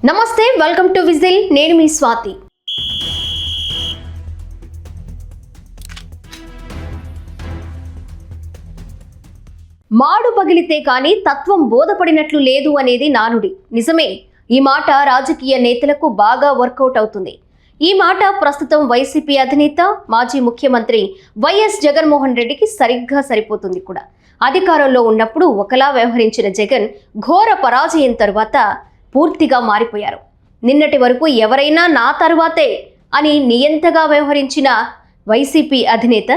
నమస్తే, welcome to whistle. నేను మీ స్వాతి. మాడు పగిలితే కానీ తత్వం బోధపడినట్లు లేదు అనేది నానుడి. నిజమే. ఈ మాట రాజకీయ నేతలకు బాగా వర్కౌట్ అవుతుంది. ఈ మాట ప్రస్తుతం వైసీపీ అధినేత మాజీ ముఖ్యమంత్రి వైఎస్ జగన్మోహన్ రెడ్డికి సరిగ్గా సరిపోతుంది కూడా. అధికారంలో ఉన్నప్పుడు ఒకలా వ్యవహరించిన జగన్ ఘోర పరాజయం తరువాత పూర్తిగా మారిపోయారు. నిన్నటి వరకు ఎవరైనా నా తరువాతే అని నియంతగా వ్యవహరించిన వైసీపీ అధినేత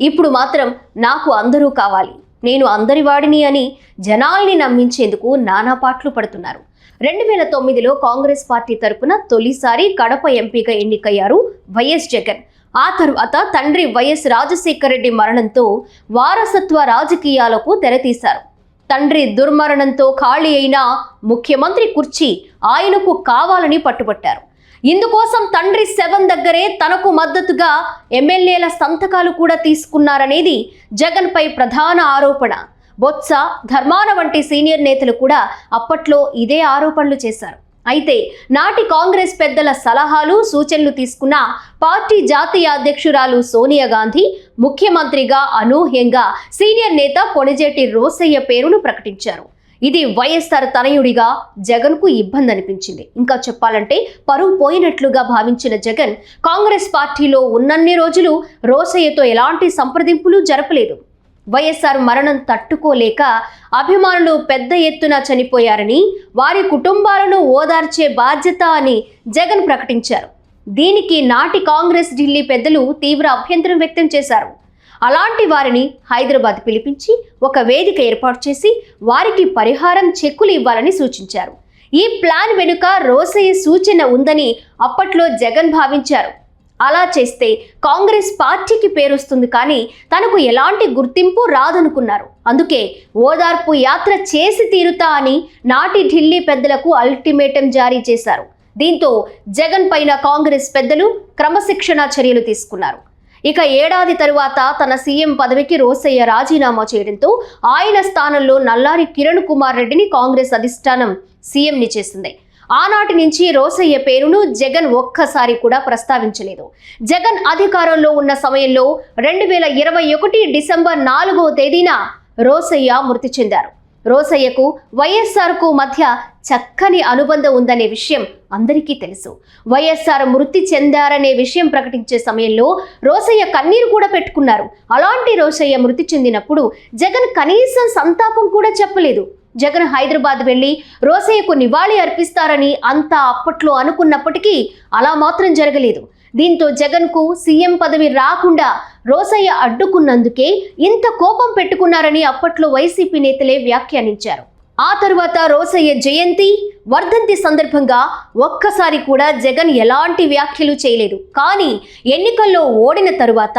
ఇప్పుడు మాత్రం నాకు అందరూ కావాలి, నేను అందరి వాడిని అని జనాల్ని నమ్మించేందుకు నానా పాట్లు పడుతున్నారు. 2009లో కాంగ్రెస్ పార్టీ తరపున తొలిసారి కడప ఎంపీగా ఎన్నికయ్యారు వైఎస్ జగన్. ఆ తర్వాత తండ్రి వైఎస్ రాజశేఖర రెడ్డి మరణంతో వారసత్వ రాజకీయాలకు తెరతీశారు. తండ్రి దుర్మరణంతో ఖాళీ అయిన ముఖ్యమంత్రి కుర్చీ ఆయనకు కావాలని పట్టుబట్టారు. ఇందుకోసం తండ్రి శవం దగ్గరే తనకు మద్దతుగా ఎమ్మెల్యేల సంతకాలు కూడా తీసుకున్నారనేది జగన్పై ప్రధాన ఆరోపణ. బొత్స, ధర్మాన వంటి సీనియర్ నేతలు కూడా అప్పట్లో ఇదే ఆరోపణలు చేశారు. అయితే నాటి కాంగ్రెస్ పెద్దల సలహాలు, సూచనలు తీసుకున్న పార్టీ జాతీయ అధ్యక్షురాలు సోనియా గాంధీ ముఖ్యమంత్రిగా అనూహ్యంగా సీనియర్ నేత కొణిజేటి రోసయ్య పేరును ప్రకటించారు. ఇది వైఎస్ఆర్ తనయుడిగా జగన్కు ఇబ్బంది అనిపించింది. ఇంకా చెప్పాలంటే పరువు పోయినట్లుగా భావించిన జగన్ కాంగ్రెస్ పార్టీలో ఉన్నన్ని రోజులు రోసయ్యతో ఎలాంటి సంప్రదింపులు జరపలేదు. వైఎస్ఆర్ మరణం తట్టుకోలేక అభిమానులు పెద్ద ఎత్తున చనిపోయారని, వారి కుటుంబాలను ఓదార్చే బాధ్యత అని జగన్ ప్రకటించారు. దీనికి నాటి కాంగ్రెస్ ఢిల్లీ పెద్దలు తీవ్ర అభ్యంతరం వ్యక్తం చేశారు. అలాంటి వారిని హైదరాబాద్ పిలిపించి ఒక వేదిక ఏర్పాటు చేసి వారికి పరిహారం చెక్కులు ఇవ్వాలని సూచించారు. ఈ ప్లాన్ వెనుక రోసయ్య సూచన ఉందని అప్పట్లో జగన్ భావించారు. అలా చేస్తే కాంగ్రెస్ పార్టీకి పేరొస్తుంది, కానీ తనకు ఎలాంటి గుర్తింపు రాదనుకున్నారు. అందుకే ఓదార్పు యాత్ర చేసి తీరుతా అని నాటి ఢిల్లీ పెద్దలకు అల్టిమేటం జారీ చేశారు. దీంతో జగన్ పైన కాంగ్రెస్ పెద్దలు క్రమశిక్షణ చర్యలు తీసుకున్నారు. ఇక ఏడాది తరువాత తన సీఎం పదవికి రోసయ్య రాజీనామా చేయడంతో ఆయన స్థానంలో నల్లారి కిరణ్ కుమార్ రెడ్డిని కాంగ్రెస్ అధిష్టానం సీఎంని చేసింది. ఆనాటి నుంచి రోసయ్య పేరును జగన్ ఒక్కసారి కూడా ప్రస్తావించలేదు. జగన్ అధికారంలో ఉన్న సమయంలో 2021 డిసెంబర్ 4వ తేదీన రోసయ్య మృతి చెందారు. రోసయ్యకు వైఎస్ఆర్కు మధ్య చక్కని అనుబంధం ఉందనే విషయం అందరికీ తెలుసు. వైఎస్ఆర్ మృతి చెందారనే విషయం ప్రకటించే సమయంలో రోసయ్య కన్నీరు కూడా పెట్టుకున్నారు. అలాంటి రోసయ్య మృతి చెందినప్పుడు జగన్ కనీసం సంతాపం కూడా చెప్పలేదు. జగన్ హైదరాబాద్ వెళ్లి రోసయ్యకు నివాళి అర్పిస్తారని అంతా అప్పట్లో అనుకున్నప్పటికీ అలా మాత్రం జరగలేదు. దీంతో జగన్కు సీఎం పదవి రాకుండా రోసయ్య అడ్డుకున్నందుకే ఇంత కోపం పెట్టుకున్నారని అప్పట్లో వైసీపీ నేతలే వ్యాఖ్యానించారు. ఆ తరువాత రోసయ్య జయంతి, వర్ధంతి సందర్భంగా ఒక్కసారి కూడా జగన్ ఎలాంటి వ్యాఖ్యలు చేయలేదు. కానీ ఎన్నికల్లో ఓడిన తరువాత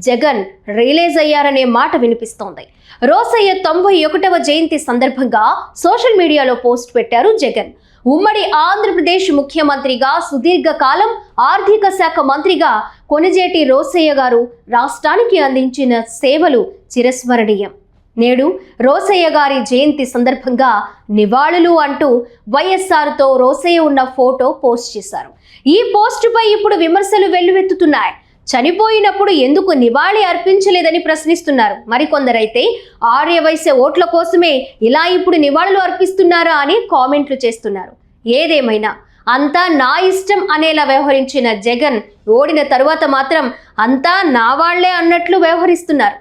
జగన్ రియలైజ్ అయ్యారనే మాట వినిపిస్తోంది. రోసయ్య 91వ జయంతి సందర్భంగా సోషల్ మీడియాలో పోస్ట్ పెట్టారు జగన్. ఉమ్మడి ఆంధ్రప్రదేశ్ ముఖ్యమంత్రిగా, సుదీర్ఘకాలం ఆర్థిక శాఖ మంత్రిగా కొణిజేటి రోసయ్య గారు రాష్ట్రానికి అందించిన సేవలు చిరస్మరణీయం. నేడు రోసయ్య గారి జయంతి సందర్భంగా నివాళులు అంటూ వైఎస్ఆర్తో రోసయ్య ఉన్న ఫోటో పోస్ట్ చేశారు. ఈ పోస్టుపై ఇప్పుడు విమర్శలు వెల్లువెత్తుతున్నాయి. చనిపోయినప్పుడు ఎందుకు నివాళి అర్పించలేదని ప్రశ్నిస్తున్నారు. మరికొందరైతే ఆర్యవైశ్య ఓట్ల కోసమే ఇలా ఇప్పుడు నివాళులు అర్పిస్తున్నారా అని కామెంట్లు చేస్తున్నారు. ఏదేమైనా అంతా నా ఇష్టం అనేలా వ్యవహరించిన జగన్ ఓడిన తరువాత మాత్రం అంతా నా వాళ్లే అన్నట్లు వ్యవహరిస్తున్నారు.